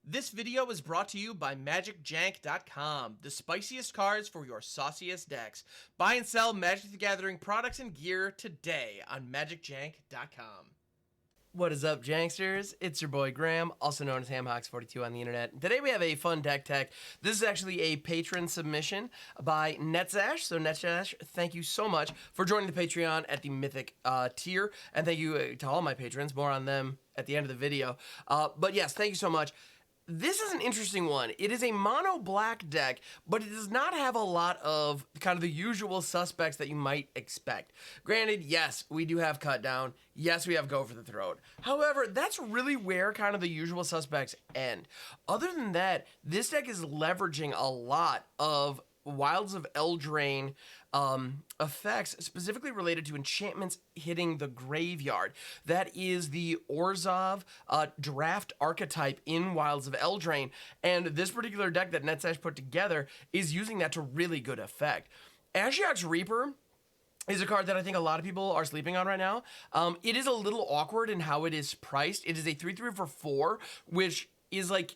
This video is brought to you by MagicJank.com, the spiciest cards for your sauciest decks. Buy and sell Magic the Gathering products and gear today on MagicJank.com. What is up, Janksters? It's your boy Graham, also known as Hocks42 on the internet. Today we have a fun deck tech. This is actually a patron submission by Netzash. So Netzash, thank you so much for joining the Patreon at the Mythic tier. And thank you to all my patrons. More on them at the end of the video. But yes, thank you so much. This is an interesting one. It is a mono black deck, but it does not have a lot of kind of the usual suspects that you might expect. Granted, yes, we do have Cut Down. Yes, we have Go for the Throat. However, that's really where kind of the usual suspects end. Other than that, this deck is leveraging a lot of Wilds of Eldraine effects specifically related to enchantments hitting the graveyard. That is the Orzhov draft archetype in Wilds of Eldraine, and this particular deck that Netzash put together is using that to really good effect. Ashiok's Reaper is a card that I think a lot of people are sleeping on right now. It is a little awkward in how it is priced. It is a 3/3 for 4, which is like,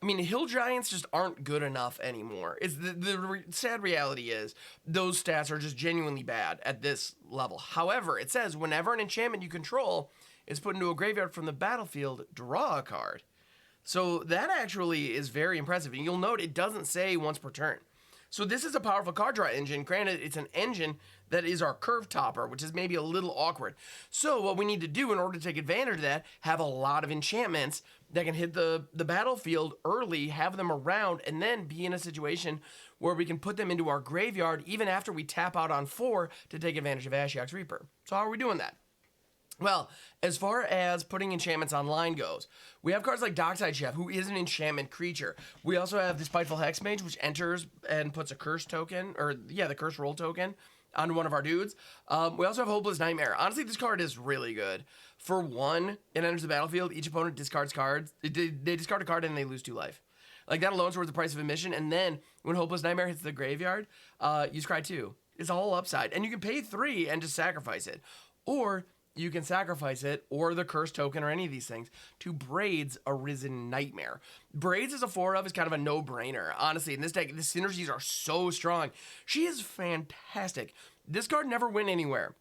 I mean, Hill Giants just aren't good enough anymore. It's the sad reality is those stats are just genuinely bad at this level. However, it says whenever an enchantment you control is put into a graveyard from the battlefield, draw a card. So that actually is very impressive. And you'll note it doesn't say once per turn. So this is a powerful card draw engine. Granted, it's an engine that is our curve topper, which is maybe a little awkward. So what we need to do in order to take advantage of that, have a lot of enchantments that can hit the battlefield early, have them around, and then be in a situation where we can put them into our graveyard even after we tap out on 4 to take advantage of Ashiok's Reaper. So how are we doing that? Well, as far as putting enchantments online goes, we have cards like Dockside Chef, who is an enchantment creature. We also have the Spiteful Hexmage, which enters and puts a curse token, the curse roll token onto one of our dudes. We also have Hopeless Nightmare. Honestly, this card is really good. For 1, it enters the battlefield. Each opponent discards cards. They discard a card and they lose 2 life. Like, that alone's worth the price of admission. And then, when Hopeless Nightmare hits the graveyard, you scry 2. It's a whole upside. And you can pay 3 and just sacrifice it. Or you can sacrifice it, or the curse token, or any of these things, to Braids Arisen Nightmare. Braids is a 4-of, is kind of a no-brainer. Honestly, in this deck, the synergies are so strong. She is fantastic. This card never went anywhere.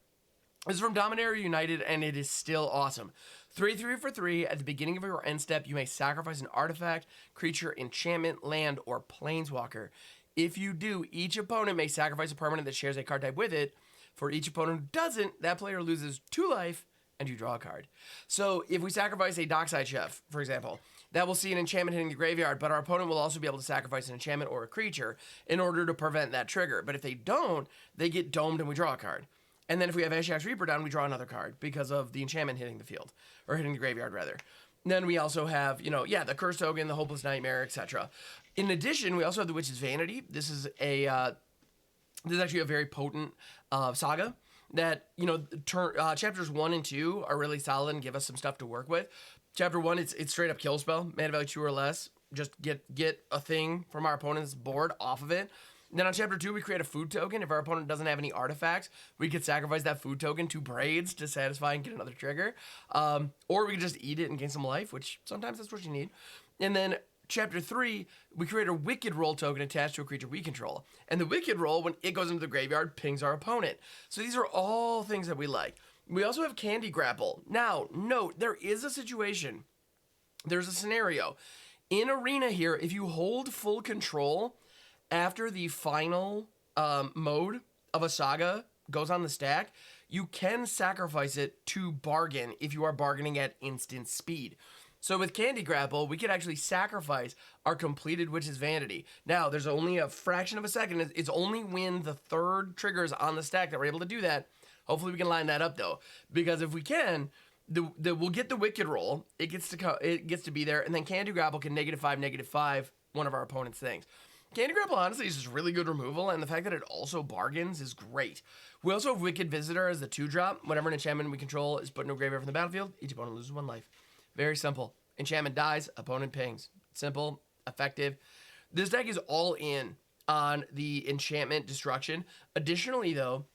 This is from Dominaria United, and it is still awesome. 3/3 for 3, at the beginning of your end step, you may sacrifice an artifact, creature, enchantment, land, or planeswalker. If you do, each opponent may sacrifice a permanent that shares a card type with it. For each opponent who doesn't, that player loses 2 life, and you draw a card. So if we sacrifice a Dockside Chef, for example, that will see an enchantment hitting the graveyard, but our opponent will also be able to sacrifice an enchantment or a creature in order to prevent that trigger. But if they don't, they get domed and we draw a card. And then if we have Ashiok's Reaper down, we draw another card because of the enchantment hitting the field, or hitting the graveyard, rather. And then we also have, the Curse Token, the Hopeless Nightmare, etc. In addition, we also have the Witch's Vanity. This is actually a very potent saga that, chapters 1 and 2 are really solid and give us some stuff to work with. Chapter 1, it's straight up kill spell, mana value 2 or less. Just get a thing from our opponent's board off of it. Then on chapter 2, we create a food token. If our opponent doesn't have any artifacts, we could sacrifice that food token to Braids to satisfy and get another trigger. Or we could just eat it and gain some life, which sometimes that's what you need. And then Chapter 3, we create a Wicked Roll token attached to a creature we control. And the Wicked Roll, when it goes into the graveyard, pings our opponent. So these are all things that we like. We also have Candy Grapple. Now, note, there is a situation. There's a scenario. In Arena here, if you hold full control after the final mode of a saga goes on the stack, you can sacrifice it to bargain if you are bargaining at instant speed. So with Candy Grapple, we could actually sacrifice our completed Witch's Vanity. Now, there's only a fraction of a second. It's only when the 3rd triggers on the stack that we're able to do that. Hopefully we can line that up, though. Because if we can, we'll get the Wicked Roll. It gets to be there. And then Candy Grapple can -5 one of our opponent's things. Candy Grapple, honestly, is just really good removal, and the fact that it also bargains is great. We also have Wicked Visitor as the 2-drop. Whenever an enchantment we control is put into a graveyard from the battlefield, each opponent loses 1 life. Very simple. Enchantment dies, opponent pings. Simple, effective. This deck is all in on the enchantment destruction. Additionally, though,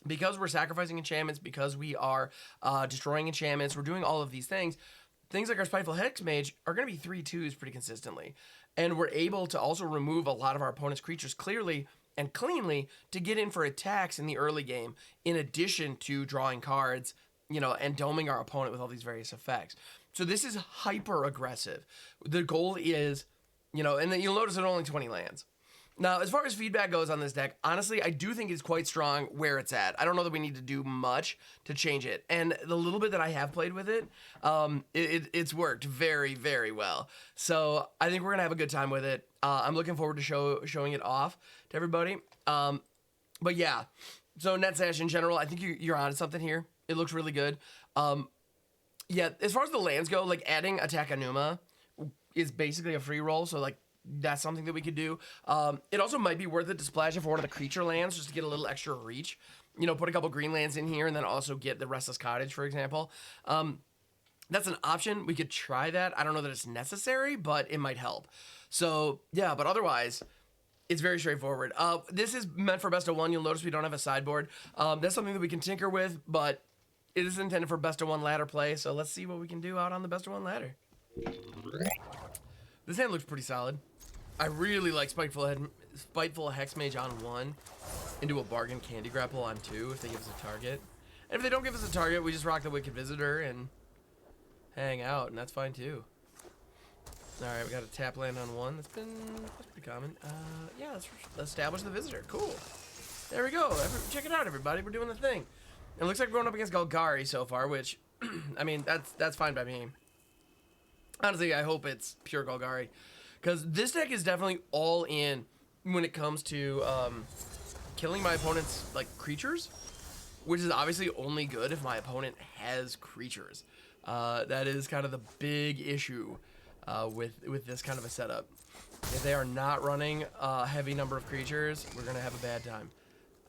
because we're sacrificing enchantments, because we are destroying enchantments, we're doing all of these things, things like our Spiteful Hexmage are going to be 3/2s pretty consistently. And we're able to also remove a lot of our opponent's creatures clearly and cleanly to get in for attacks in the early game, in addition to drawing cards, you know, and doming our opponent with all these various effects. So this is hyper aggressive. The goal is, you know, and then you'll notice it only 20 lands. Now, as far as feedback goes on this deck, honestly, I do think it's quite strong where it's at. I don't know that we need to do much to change it. And the little bit that I have played with it, it's worked very, very well. So I think we're going to have a good time with it. I'm looking forward to showing it off to everybody. But yeah, so Netsash in general, I think you're onto something here. It looks really good. Yeah, as far as the lands go, like adding Attack Anuma is basically a free roll. So like, that's something that we could do. It also might be worth it to splash it for one of the creature lands just to get a little extra reach. You know, put a couple green lands in here and then also get the Restless Cottage, for example. That's an option. We could try that. I don't know that it's necessary, but it might help. So, yeah, but otherwise, it's very straightforward. This is meant for best of one. You'll notice we don't have a sideboard. That's something that we can tinker with, but it is intended for best of one ladder play. So let's see what we can do out on the best of one ladder. This hand looks pretty solid. I really like Spiteful Hexmage on 1 and do a bargain Candy Grapple on 2 if they give us a target. And if they don't give us a target, we just rock the Wicked Visitor and hang out, and that's fine too. Alright, we got a tap land on 1. That's pretty common. Yeah, let's establish the Visitor. Cool. There we go. Check it out, everybody. We're doing the thing. It looks like we're going up against Golgari so far, which, I mean, that's fine by me. Honestly, I hope it's pure Golgari. Because this deck is definitely all in when it comes to killing my opponent's like creatures, which is obviously only good if my opponent has creatures. That is kind of the big issue with this kind of a setup. If they are not running a heavy number of creatures, we're going to have a bad time.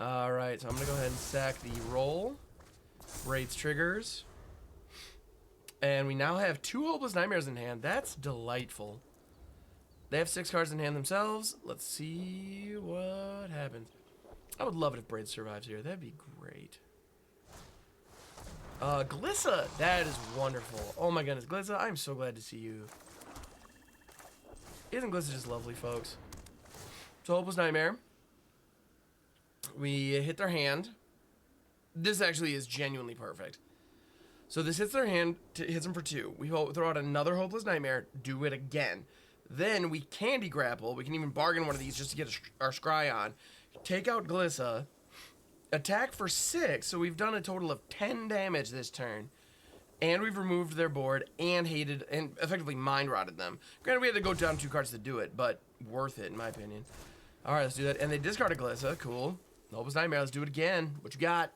Alright, so I'm going to go ahead and sack the roll. Braids triggers. And we now have 2 Hopeless Nightmares in hand. That's delightful. They have 6 cards in hand themselves. Let's see what happens. I would love it if Braids survives here. That'd be great. Glissa. That is wonderful. Oh my goodness. Glissa, I'm so glad to see you. Isn't Glissa just lovely, folks? So Hopeless Nightmare. We hit their hand. This actually is genuinely perfect. So this hits their hand, hits them for 2. We throw out another Hopeless Nightmare, do it again. Then we Candy Grapple. We can even bargain one of these just to get our scry on. Take out Glissa. Attack for 6. So we've done a total of 10 damage this turn. And we've removed their board and effectively mind rotted them. Granted, we had to go down 2 cards to do it, but worth it in my opinion. Alright, let's do that. And they discarded Glissa. Cool. Hopeless Nightmare. Let's do it again. What you got?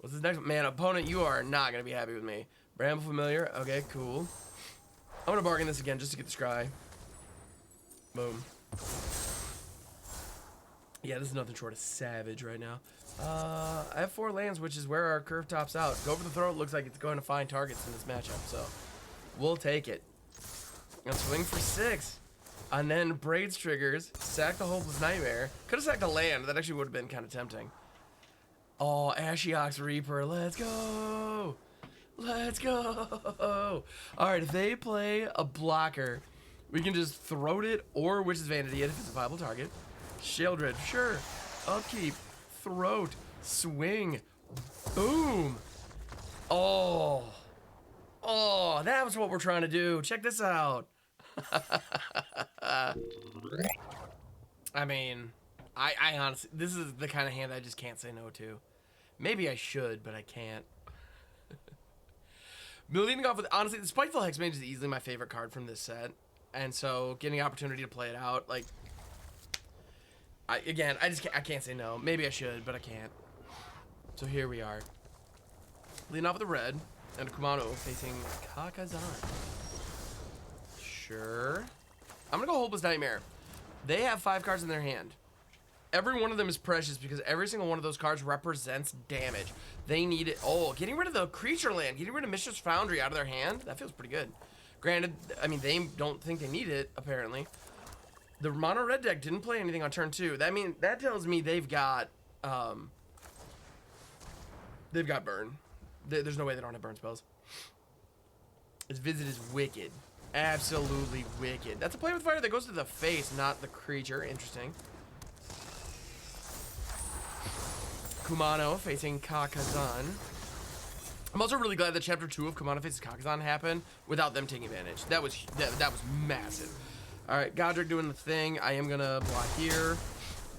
What's this next one? Man, opponent, you are not going to be happy with me. Bramble Familiar. Okay, cool. I'm going to bargain this again just to get the scry. Boom. Yeah, this is nothing short of savage right now. I have 4 lands, which is where our curve tops out. Go for the Throat looks like it's going to find targets in this matchup, so we'll take it. And swing for 6. And then Braids triggers. Sack the Hopeless Nightmare. Could have sacked a land. That actually would have been kind of tempting. Oh, Ashiok's Reaper. Let's go. Let's go. Alright, if they play a blocker, we can just throat it or Witch's Vanity if it's a viable target. Sheldred, sure. Upkeep. Throat. Swing. Boom. Oh. Oh, that was what we're trying to do. Check this out. I mean, I honestly, this is the kind of hand I just can't say no to. Maybe I should, but I can't. Leading off with, honestly, the Spiteful Hexmage is easily my favorite card from this set. And so, getting the opportunity to play it out, like, I can't say no. Maybe I should, but I can't. So here we are. Leading off with the red, and Kumano facing Kakazan. Sure. I'm gonna go Hopeless Nightmare. They have 5 cards in their hand. Every one of them is precious because every single one of those cards represents damage. They need it. Oh, getting rid of the creature land, getting rid of Mistress Foundry out of their hand, that feels pretty good. Granted, I mean, they don't think they need it, apparently. The mono red deck didn't play anything on turn 2. That tells me they've got burn. There's no way they don't have burn spells. This visit is wicked. Absolutely wicked. That's a play with fire that goes to the face, not the creature. Interesting. Kumano facing Kakazan. I'm also really glad that Chapter 2 of Kumano faces Kakazan happened without them taking advantage. That was massive. All right, Godric doing the thing. I am gonna block here.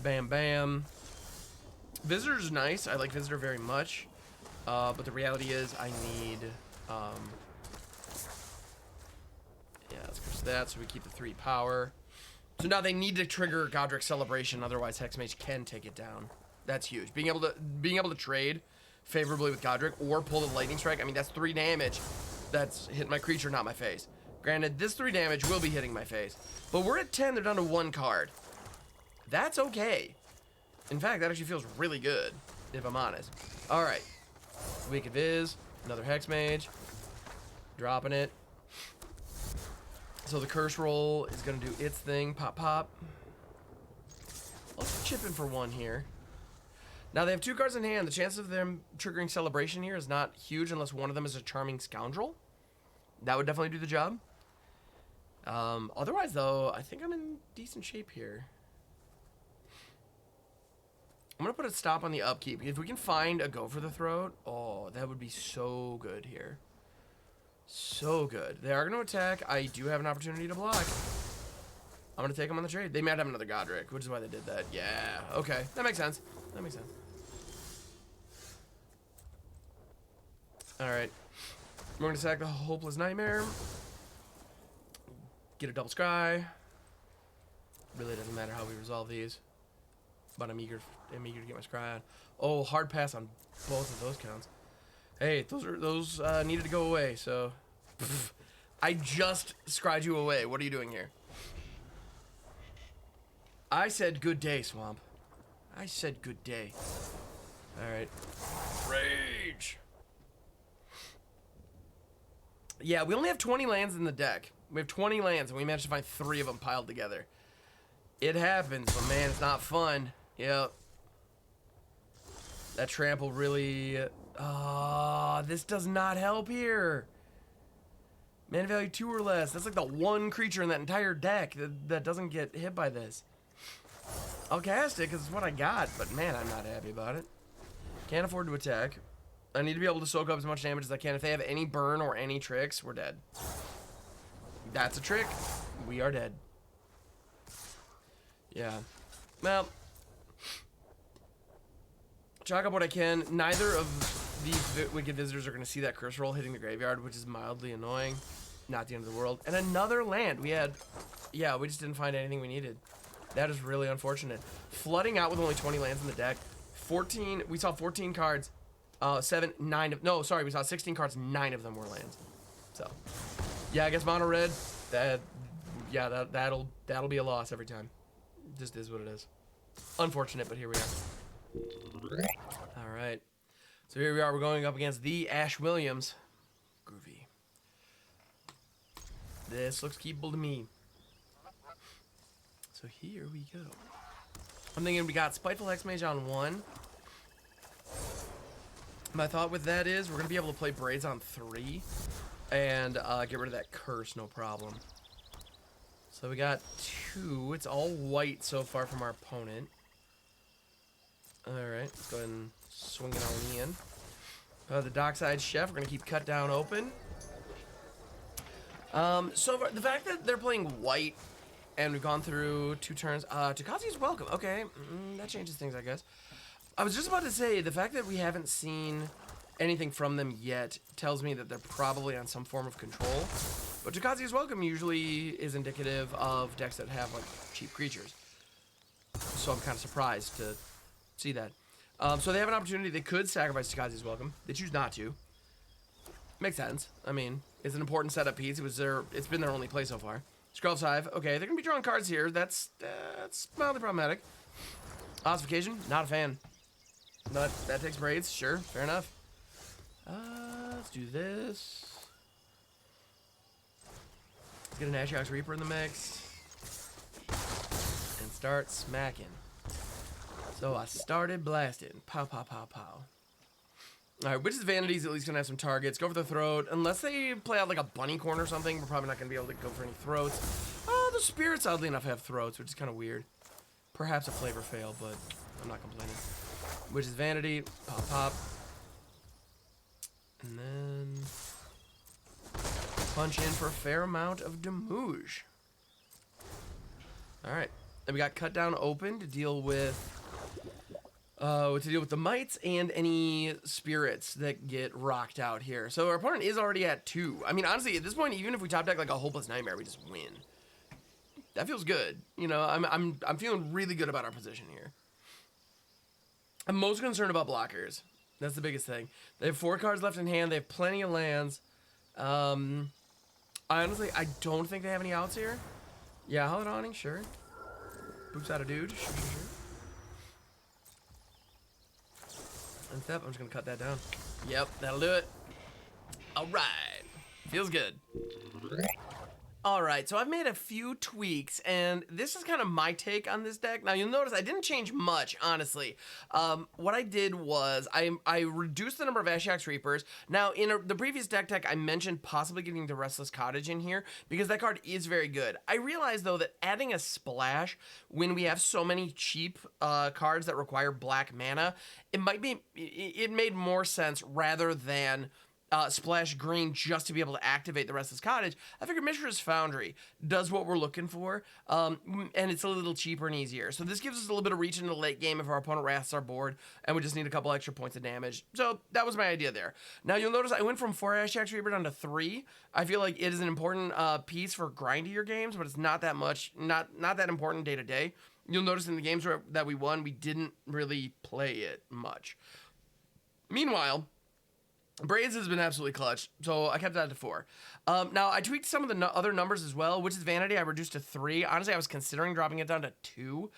Bam, bam. Visitor's nice. I like Visitor very much. But the reality is I need... yeah, let's curse that so we keep the 3 power. So now they need to trigger Godric's Celebration, otherwise Hexmage can take it down. That's huge. Being able to trade favorably with Godric or pull the Lightning Strike, I mean, that's 3 damage. That's hitting my creature, not my face. Granted, this 3 damage will be hitting my face. But we're at 10, they're down to 1 card. That's okay. In fact, that actually feels really good, if I'm honest. Alright. Wicked Viz. Another Hexmage. Dropping it. So the curse roll is going to do its thing. Pop, pop. Let's chip in for 1 here. Now they have 2 cards in hand. The chance of them triggering Celebration here is not huge unless one of them is a Charming Scoundrel. That would definitely do the job. Otherwise, though, I think I'm in decent shape here. I'm going to put a stop on the upkeep. If we can find a Go for the Throat, oh, that would be so good here. So good. They are going to attack. I do have an opportunity to block. I'm going to take them on the trade. They might have another Godric, which is why they did that. Yeah, okay. That makes sense. That makes sense. Alright. We're going to sack the Hopeless Nightmare. Get a double scry. Really doesn't matter how we resolve these. But I'm eager to get my scry on. Oh, hard pass on both of those counts. Hey, those needed to go away, so... I just scryed you away. What are you doing here? I said good day, Swamp. I said good day. Alright. Rage! Yeah, we only have 20 lands in the deck. We have 20 lands, and we managed to find 3 of them piled together. It happens, but man, it's not fun. Yep. That trample really... this does not help here. Mana value 2 or less. That's like the one creature in that entire deck that doesn't get hit by this. I'll cast it because it's what I got, but man, I'm not happy about it. Can't afford to attack. I need to be able to soak up as much damage as I can. If they have any burn or any tricks, we're dead. That's a trick. We are dead. Yeah. Well, chalk up what I can. Neither of these Wicked Visitors are going to see that curse roll hitting the graveyard, which is mildly annoying. Not the end of the world. And another land. We had... Yeah, we just didn't find anything we needed. That is really unfortunate. Flooding out with only 20 lands in the deck. 14... We saw 14 cards. 9 of... No, sorry. We saw 16 cards. 9 of them were lands. So... Yeah, I guess mono red. That'll be a loss every time. Just is what it is. Unfortunate, but here we are. All right. So here we are. We're going up against the Ash Williams. Groovy. This looks keepable to me. So here we go. I'm thinking we got Spiteful Hexmage on 1. My thought with that is we're going to be able to play Braids on 3. And get rid of that curse, no problem. So we got 2. It's all white so far from our opponent. Alright, let's go ahead and swing it on in. The Dockside Chef, we're going to keep cut down open. So the fact that they're playing white and we've gone through 2 turns. Takazi's welcome. Okay, that changes things, I guess. I was just about to say, the fact that we haven't seen anything from them yet tells me that they're probably on some form of control. But Takazi's welcome usually is indicative of decks that have, like, cheap creatures. So I'm kind of surprised to see that. So they have an opportunity. They could sacrifice Takazi's welcome. They choose not to. Makes sense. I mean, it's an important setup piece. It's been their only play so far. Scrub's Hive. Okay, they're going to be drawing cards here. That's mildly problematic. Ossification. Not a fan. But that takes Braids. Sure, fair enough. Let's do this. Let's get an Ashiok's Reaper in the mix. And start smacking. So I started blasting. Pow, pow, pow, pow. All right, Witch's Vanity is at least going to have some targets. Go for the throat. Unless they play out like a bunny corn or something, we're probably not going to be able to go for any throats. Oh, the spirits, oddly enough, have throats, which is kind of weird. Perhaps a flavor fail, but I'm not complaining. Witch's Vanity, pop, pop. And then punch in for a fair amount of Demouge. All right, then we got Cut Down open to deal with the mites and any spirits that get rocked out here. So our opponent is already at 2. I mean, honestly, at this point, even if we top deck like a Hopeless Nightmare, we just win. That feels good. You know, I'm feeling really good about our position here. I'm most concerned about blockers. That's the biggest thing. They have 4 cards left in hand. They have plenty of lands. Honestly, I don't think they have any outs here. Yeah, Hallowed Awning, sure. Boops out a dude, sure. And step, I'm just gonna cut that down. Yep, that'll do it. All right, feels good. All right, so I've made a few tweaks, and this is kind of my take on this deck. Now, you'll notice I didn't change much, honestly. What I did was I reduced the number of Ashiok's Reapers. Now, in the previous deck tech, I mentioned possibly getting the Restless Cottage in here, because that card is very good. I realized, though, that adding a splash when we have so many cheap cards that require black mana, it made more sense rather than splash green just to be able to activate the Restless Cottage. I figured Mishra's Foundry does what we're looking for, and it's a little cheaper and easier. So this gives us a little bit of reach into the late game if our opponent wraths our board, and we just need a couple extra points of damage. So that was my idea there. Now you'll notice I went from 4 Ashiok's Reaper down to 3. I feel like it is an important piece for grindier games, but it's not that much, not that important day to day. You'll notice in the games that we won, we didn't really play it much. Meanwhile, Braids has been absolutely clutch, so I kept that to 4. Now, I tweaked some of the other numbers as well, which is Vanity. I reduced to 3. Honestly, I was considering dropping it down to 2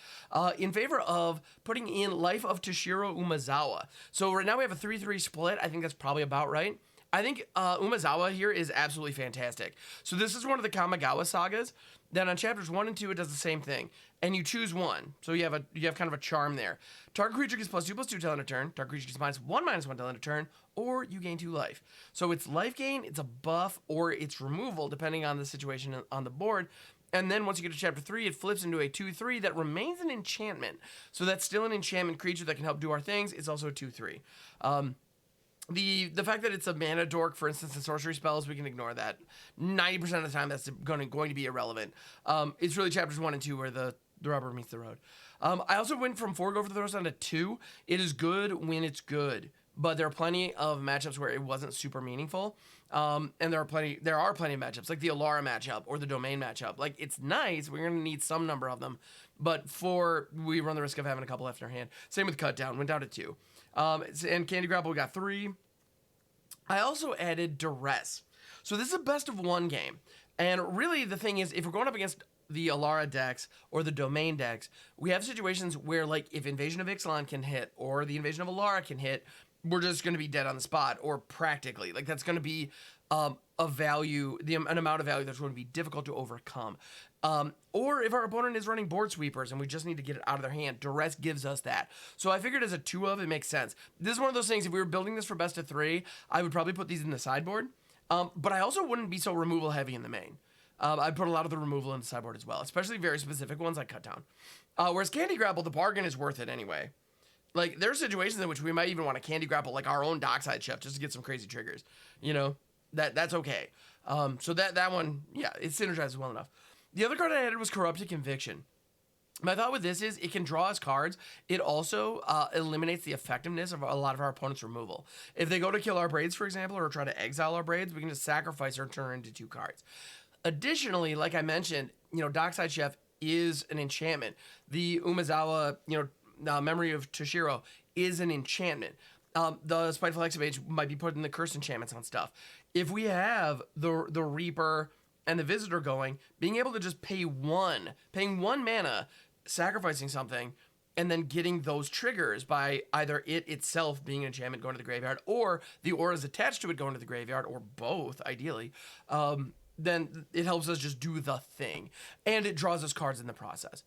in favor of putting in Life of Toshiro Umezawa. So right now we have a 3-3 split. I think that's probably about right. I think Umezawa here is absolutely fantastic. So this is one of the Kamigawa sagas. Then on chapters 1 and 2, it does the same thing. And you choose one. So you have kind of a charm there. Target creature gets +2/+2 till end of turn. Target creature gets -1/-1 till end of turn. Or you gain 2 life. So it's life gain, it's a buff, or it's removal, depending on the situation on the board. And then once you get to chapter 3, it flips into a 2/3 that remains an enchantment. So that's still an enchantment creature that can help do our things. It's also a 2/3. The fact that it's a mana dork, for instance, in sorcery spells, we can ignore that. 90% of the time, that's going to be irrelevant. It's really chapters 1 and 2 where the rubber meets the road. I also went from 4 Go for the Throws down to 2. It is good when it's good, but there are plenty of matchups where it wasn't super meaningful. And there are plenty of matchups, like the Alara matchup or the Domain matchup. Like, it's nice. We're going to need some number of them, but we run the risk of having a couple left in our hand. Same with Cut Down, went down to 2. And Candy Grapple, we got 3. I also added Duress. So this is a best of 1 game. And really the thing is, if we're going up against the Alara decks or the Domain decks, we have situations where, like, if Invasion of Ixalan can hit or the Invasion of Alara can hit, we're just going to be dead on the spot, or practically. Like, that's going to be an amount of value that's going to be difficult to overcome. Or if our opponent is running board sweepers and we just need to get it out of their hand, Duress gives us that. So I figured as a 2 of, it makes sense. This is one of those things, if we were building this for best of 3, I would probably put these in the sideboard. But I also wouldn't be so removal heavy in the main. I'd put a lot of the removal in the sideboard as well, especially very specific ones like Cut Down. Whereas Candy Grapple, the bargain is worth it anyway. Like, there are situations in which we might even want to Candy Grapple, like, our own Dockside Chef just to get some crazy triggers. You know, that's okay. So that one, yeah, it synergizes well enough. The other card I added was Corrupted Conviction. My thought with this is it can draw us cards. It also eliminates the effectiveness of a lot of our opponent's removal. If they go to kill our Braids, for example, or try to exile our Braids, we can just sacrifice or turn into 2 cards. Additionally, like I mentioned, Dockside Chef is an enchantment. The Umezawa, Memory of Toshiro is an enchantment. The Spiteful Hexmage might be putting the curse enchantments on stuff. If we have the Reaper and the Visitor going, being able to just paying 1 mana, sacrificing something, and then getting those triggers by either it itself being an enchantment going to the graveyard, or the auras attached to it going to the graveyard, or both, ideally, then it helps us just do the thing. And it draws us cards in the process.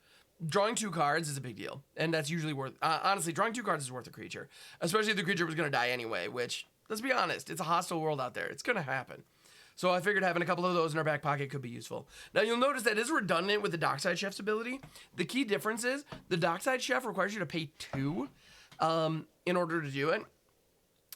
drawing 2 cards is a big deal, and that's usually worth. Honestly, drawing 2 cards is worth a creature, especially if the creature was gonna die anyway. Which, let's be honest, it's a hostile world out there. It's gonna happen. So I figured having a couple of those in our back pocket could be useful. Now you'll notice that is redundant with the Dockside Chef's ability. The key difference is the Dockside Chef requires you to pay 2 in order to do it,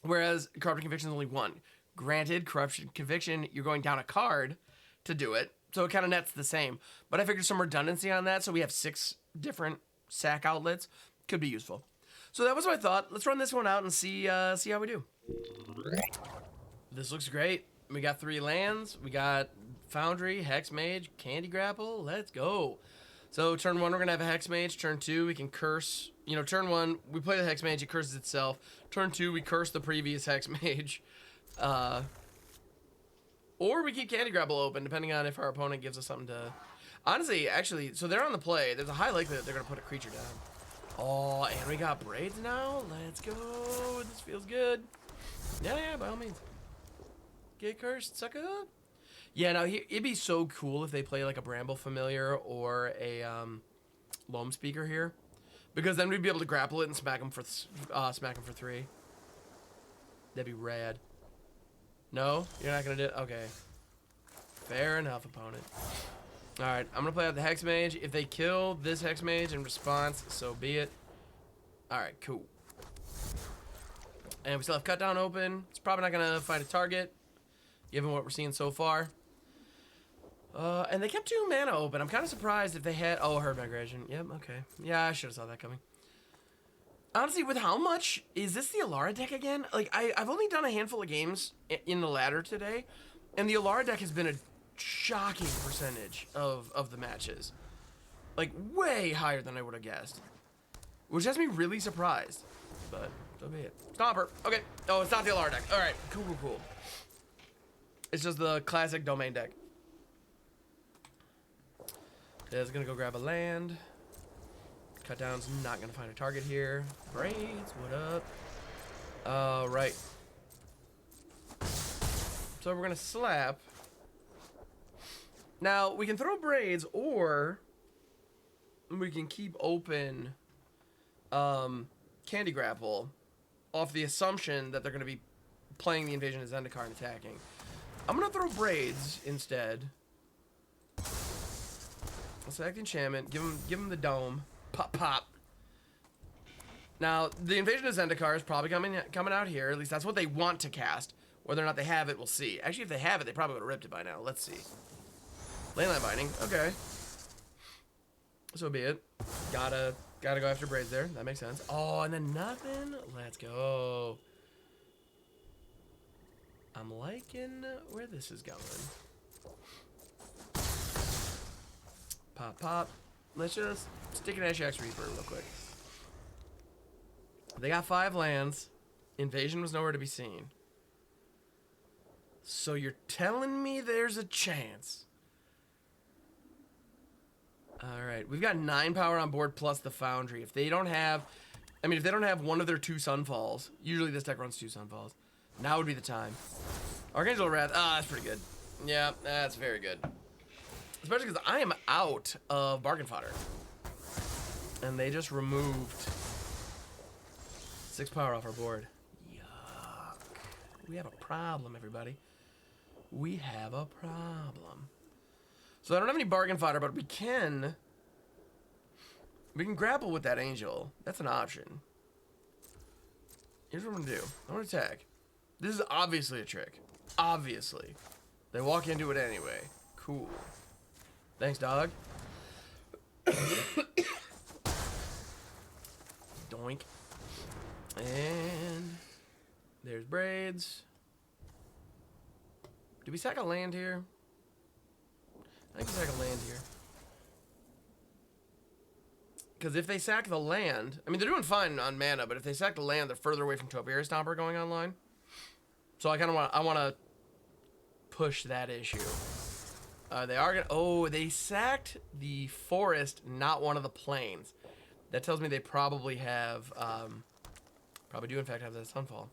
whereas Corruption Conviction is only 1. Granted, Corruption Conviction, you're going down a card to do it, so it kind of nets the same. But I figured some redundancy on that, so we have 6 different sack outlets. Could be useful. So that was my thought. Let's run this one out and see how we do. This looks great. We got 3 lands. We got Foundry, Hexmage, Candy Grapple. Let's go. So turn 1, we're going to have a Hexmage. Turn 2, we can curse. You know, turn 1, we play the Hexmage. It curses itself. Turn 2, we curse the previous Hexmage. Or we keep Candy Grapple open, depending on if our opponent gives us something to... Honestly, actually, so they're on the play. There's a high likelihood they're going to put a creature down. Oh, and we got Braids now. Let's go. This feels good. Yeah, by all means. Get cursed, sucker. Yeah, now it'd be so cool if they play like a Bramble Familiar or a Loam Speaker here, because then we'd be able to grapple it and smack them for 3. That'd be rad. No, you're not gonna do it. Okay, fair enough, opponent. All right, I'm gonna play out the Hexmage. If they kill this Hexmage in response, so be it. All right, cool. And we still have Cut Down open. It's probably not gonna find a target, given what we're seeing so far. And they kept 2 mana open. I'm kind of surprised if they had... Oh, Herd Migration. Yep, okay. Yeah, I should have saw that coming. Honestly, with how much... Is this the Alara deck again? Like, I've only done a handful of games in the ladder today, and the Alara deck has been a shocking percentage of the matches. Like, way higher than I would have guessed. Which has me really surprised. But, so be it. Stomper. Okay. Oh, it's not the Alara deck. Alright, cool. It's just the classic domain deck. It's gonna go grab a land. Cut Down's not gonna find a target here. Braids, what up? Right. So we're gonna slap. Now, we can throw Braids, or we can keep open Candy Grapple off the assumption that they're gonna be playing the Invasion of Zendikar and attacking. I'm gonna throw Braids instead. I'll select enchantment. Give him the dome. Pop. Now the Invasion of Zendikar is probably coming out here. At least that's what they want to cast. Whether or not they have it, we'll see. Actually, if they have it, they probably would have ripped it by now. Let's see. Landline Binding. Okay. So be it. Gotta go after Braids there. That makes sense. Oh, and then nothing. Let's go. I'm liking where this is going. Pop. Let's just stick an Ashiok Reaper real quick. They got 5 lands. Invasion was nowhere to be seen. So you're telling me there's a chance. Alright, we've got 9 power on board plus the Foundry. If they don't have one of their 2 Sunfalls, usually this deck runs 2 Sunfalls, now would be the time. Archangel Wrath, that's pretty good. Yeah, that's very good. Especially because I am out of bargain fodder. And they just removed 6 power off our board. Yuck. We have a problem, everybody. We have a problem. So I don't have any bargain fodder, but we can grapple with that angel. That's an option. Here's what I'm gonna do. I'm gonna attack. This is obviously a trick. Obviously. They walk into it anyway. Cool. Thanks, dog. Doink. And there's Braids. Do we sack a land here? I think we sack a land here. Because if they sack the land... I mean, they're doing fine on mana, but if they sack the land, they're further away from Topiary Stomper going online. So I kind of want to push that issue. They are gonna... Oh, they sacked the forest, not one of the plains. That tells me they probably have... probably do, in fact, have that Sunfall.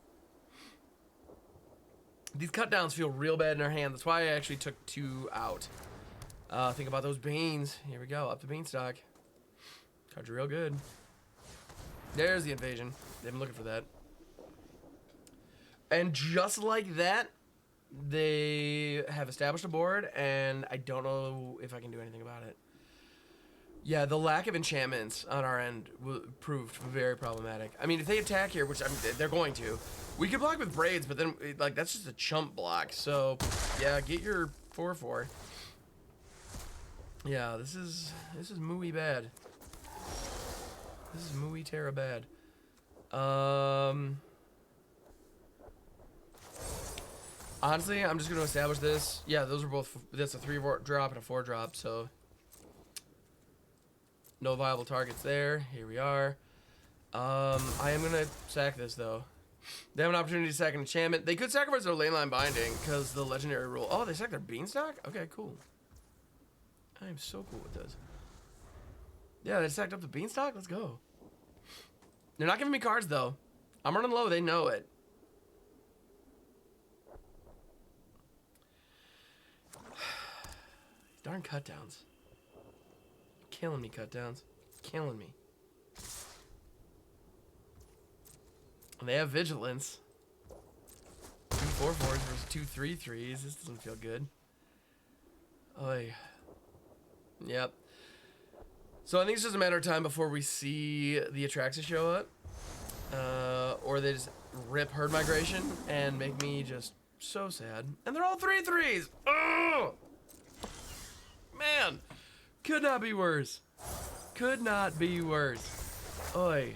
These cut downs feel real bad in our hand. That's why I actually took 2 out. Think about those beans. Here we go. Up the beanstalk. Cards are real good. There's the invasion. They've been looking for that. And just like that, they have established a board, and I don't know if I can do anything about it. Yeah, the lack of enchantments on our end proved very problematic. I mean, if they attack here, which I mean, they're going to, we could block with Braids, but then like that's just a chump block. So yeah, get your 4/4. Yeah, this is mooey bad. This is mooey terra bad. Honestly, I'm just going to establish this. Yeah, those are both. That's a 3-drop and a 4-drop. So no viable targets there. Here we are. I am going to sack this though. They have an opportunity to sack an enchantment. They could sacrifice their ley line binding because the legendary rule. Oh, they sack their beanstalk? Okay, cool. I am so cool with this. Yeah, they sacked up the beanstalk. Let's go. They're not giving me cards though. I'm running low. They know it. Darn cutdowns. Killing me, cutdowns. Killing me. And they have vigilance. 2 4/4s versus 2 3/3s. This doesn't feel good. Oy. Yep. So I think it's just a matter of time before we see the Atraxa show up. Or they just rip Herd Migration and make me just so sad. And they're all 3/3s! Oh! Man! Could not be worse. Could not be worse. Oy.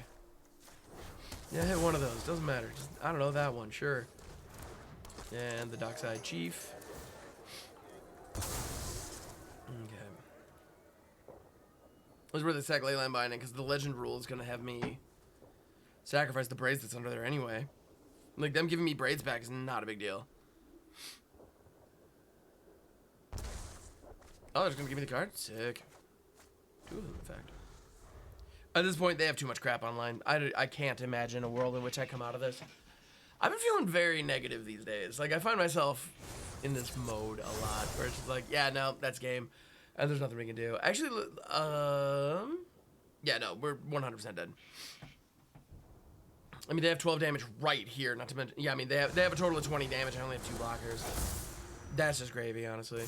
Yeah, hit one of those. Doesn't matter. Just, I don't know, that one. Sure. And the Dockside Chief. Okay. This is where the sack Leyline Binding, because the legend rule is going to have me sacrifice the Braids that's under there anyway. Like, them giving me Braids back is not a big deal. Oh, they're just going to give me the card? Sick. 2 of them, in fact. At this point, they have too much crap online. I can't imagine a world in which I come out of this. I've been feeling very negative these days. Like, I find myself in this mode a lot, where it's just like, yeah, no, that's game, and there's nothing we can do. Actually, yeah, no, we're 100% dead. I mean, they have 12 damage right here, not to mention, yeah, I mean, they have a total of 20 damage. I only have 2 blockers. That's just gravy, honestly.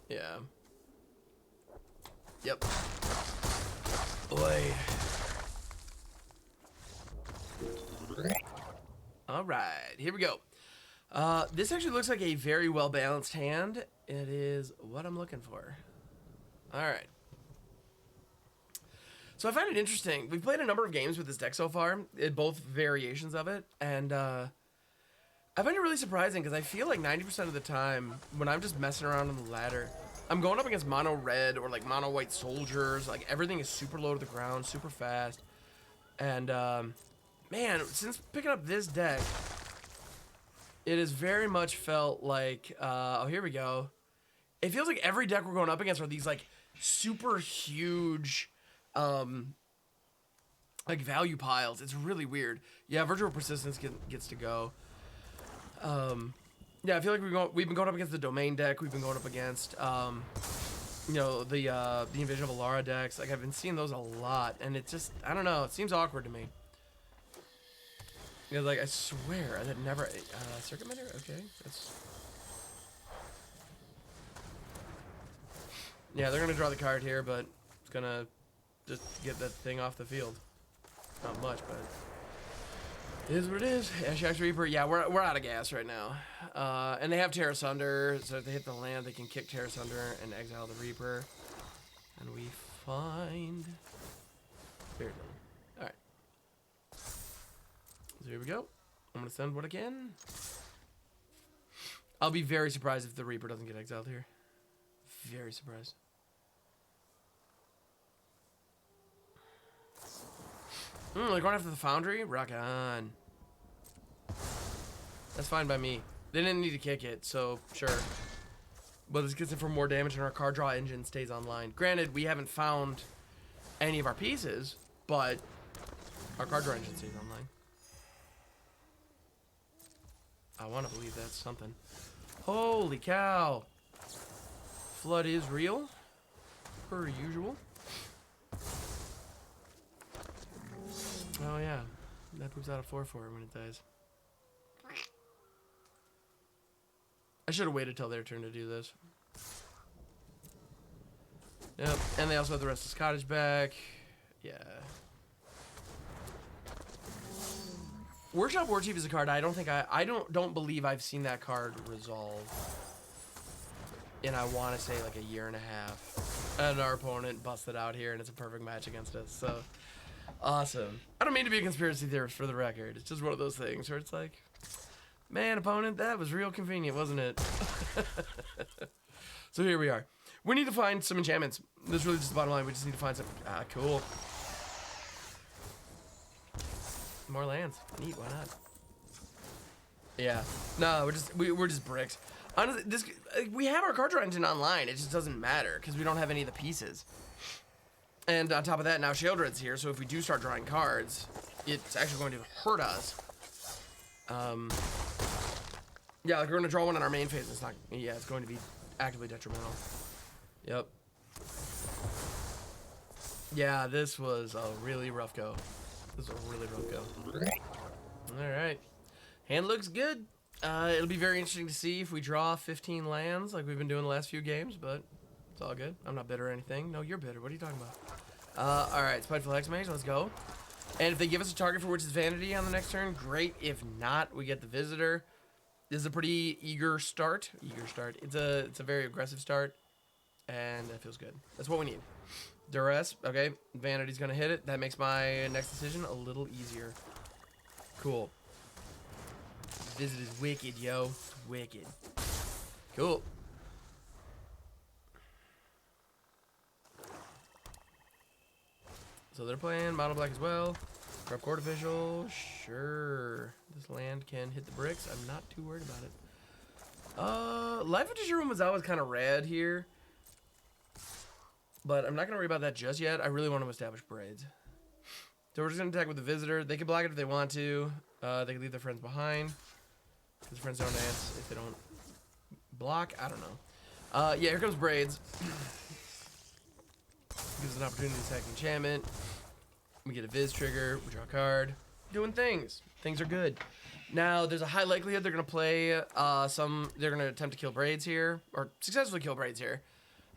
Yeah. Yep. Boy. All right, here we go. This actually looks like a very well-balanced hand. It is what I'm looking for. All right. So I find it interesting. We've played a number of games with this deck so far, both variations of it, and I find it really surprising because I feel like 90% of the time when I'm just messing around on the ladder, I'm going up against mono red or like mono white soldiers. Like everything is super low to the ground, super fast. And man, since picking up this deck, it has very much felt like, oh, here we go. It feels like every deck we're going up against are these like super huge, like value piles. It's really weird. Yeah, Virtual Persistence gets to go. Yeah, I feel like we've been going up against the Domain deck. We've been going up against, you know, the Invasion of Alara decks. Like, I've been seeing those a lot, and it just, I don't know, it seems awkward to me. You know, like, I swear, that never, Circuit Mender? Okay, that's... Yeah, they're gonna draw the card here, but it's gonna just get that thing off the field. Not much, but... It is what it is. Ashiok's Reaper. Yeah, we're out of gas right now. And they have Terra Sunder, so if they hit the land, they can kick Terra Sunder and exile the Reaper. And we find... Spirit Lily. Alright. So here we go. I'm going to send what I can. I'll be very surprised if the Reaper doesn't get exiled here. Very surprised. They're going after the Foundry? Rock on. That's fine by me. They didn't need to kick it, so sure. But this gets it for more damage and our card draw engine stays online. Granted, we haven't found any of our pieces, but our card draw engine stays online. I want to believe that's something. Holy cow. Flood is real, per usual. Oh, yeah. That poops out a 4-4 when it dies. I should have waited till their turn to do this. Yep, and they also have the rest of this cottage back. Yeah. Workshop Warchief is a card I don't believe I've seen that card resolve. And I want to say like a year and a half. And our opponent busted out here, and it's a perfect match against us. So, awesome. I don't mean to be a conspiracy theorist for the record. It's just one of those things where it's like, man, opponent, that was real convenient, wasn't it? So here we are. We need to find some enchantments. That's really just the bottom line. We just need to find some. Ah, cool. More lands. Neat. Why not? Yeah. No, we're just bricks. Honestly, we have our card draw engine online. It just doesn't matter because we don't have any of the pieces. And on top of that, now Sheoldred's here. So if we do start drawing cards, it's actually going to hurt us. Yeah, like we're going to draw one in our main phase. It's not. Yeah, it's going to be actively detrimental. Yep. Yeah, this was a really rough go. This was a really rough go. Alright. Hand looks good. It'll be very interesting to see if we draw 15 lands like we've been doing the last few games, but it's all good. I'm not bitter or anything. No, you're bitter. What are you talking about? Alright, Spiteful Hexmage, let's go. And if they give us a target for which is Vanity on the next turn, great. If not, we get the Visitor. This is a pretty eager start. It's a very aggressive start. And that feels good. That's what we need. Duress. Okay. Vanity's going to hit it. That makes my next decision a little easier. Cool. Visit is wicked, yo. It's wicked. Cool. So they're playing Mono Black as well. Corrupt Court Official. Sure. This land can hit the bricks. I'm not too worried about it. Life of Tishiro Mizawa is kind of rad here. But I'm not going to worry about that just yet. I really want to establish Braids. So we're just going to attack with the Visitor. They can block it if they want to. They can leave their friends behind. Because friends don't dance if they don't block. I don't know. Yeah, here comes Braids. Gives us an opportunity to attack enchantment. We get a Viz trigger. We draw a card. Doing things. Things are good. Now, there's a high likelihood they're going to play they're going to attempt to kill Braids here. Or successfully kill Braids here.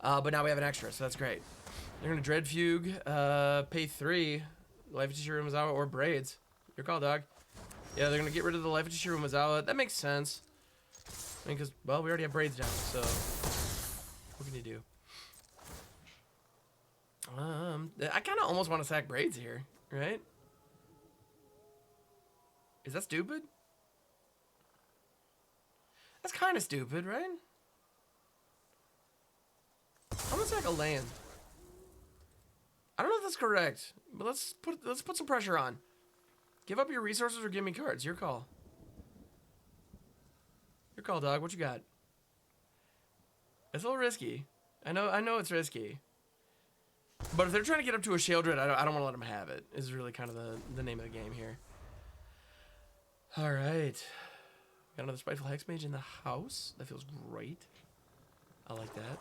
But now we have an extra, so that's great. They're going to Dread Fugue, pay 3, Life of Tishiro Mizawa or Braids. Your call, dog. Yeah, they're going to get rid of the Life of Tishiro Mizawa. That makes sense. I mean, because, well, we already have Braids down, so what can you do? I kind of almost want to sack Braids here, right? Is that stupid? That's kind of stupid, right? I'm gonna sack a land. I don't know if that's correct, but let's put some pressure on. Give up your resources or give me cards. Your call. Your call, dog. What you got? It's a little risky. I know it's risky. But if they're trying to get up to a Sheoldred, I don't want to let them have it. Is really kind of the name of the game here. All right. Got another Spiteful Hexmage in the house. That feels great. I like that.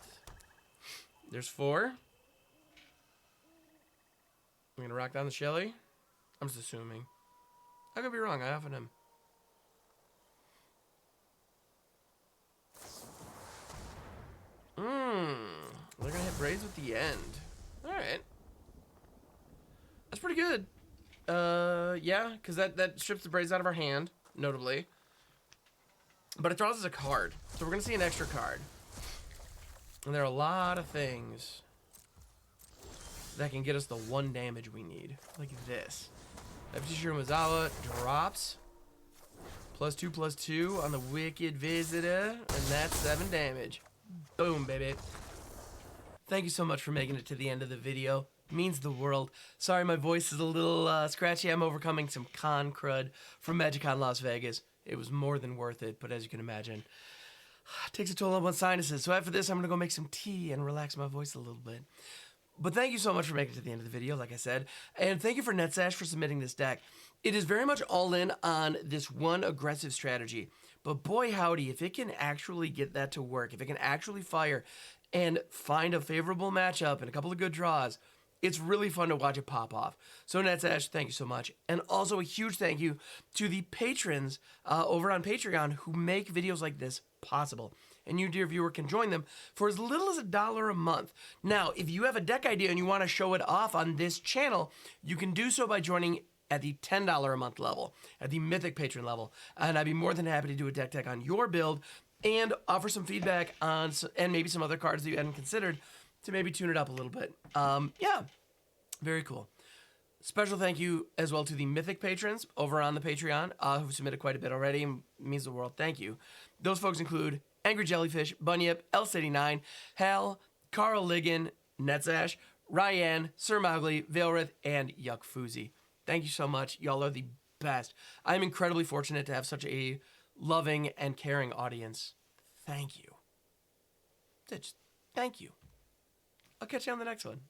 There's 4. I'm going to rock down the Shelly. I'm just assuming. I could be wrong. I often am. They're going to hit Braids with the end. Alright. That's pretty good. Yeah, because that strips the Braids out of our hand, notably. But it draws us a card. So we're going to see an extra card. And there are a lot of things that can get us the 1 damage we need. Like this. Tishiro Mizawa drops. +2/+2 on the Wicked Visitor. And that's 7 damage. Boom, baby. Thank you so much for making it to the end of the video. It means the world. Sorry my voice is a little scratchy. I'm overcoming some con crud from MagicCon Las Vegas. It was more than worth it, but as you can imagine, it takes a toll on one's sinuses. So after this, I'm going to go make some tea and relax my voice a little bit. But thank you so much for making it to the end of the video, like I said. And thank you for NetSash for submitting this deck. It is very much all in on this one aggressive strategy. But boy howdy, if it can actually get that to work, if it can actually fire and find a favorable matchup and a couple of good draws, It's really fun to watch it pop off. So NetSash, thank you so much. And also a huge thank you to the patrons over on Patreon who make videos like this possible. And you, dear viewer, can join them for as little as $1 a month. Now, if you have a deck idea and you want to show it off on this channel, you can do so by joining at the $10 a month level, at the Mythic patron level. And I'd be more than happy to do a deck tech on your build and offer some feedback on, and maybe some other cards that you hadn't considered to maybe tune it up a little bit. Yeah, very cool. Special thank you as well to the Mythic patrons over on the Patreon who've submitted quite a bit already and means the world. Thank you. Those folks include Angry Jellyfish, Bunyip, L79, Hal, Carl Ligon, Netzash, Ryan, Sir Mowgli, Vailrith, and Yuck Foozy. Thank you so much. Y'all are the best. I'm incredibly fortunate to have such a loving and caring audience. Thank you. Thank you. I'll catch you on the next one.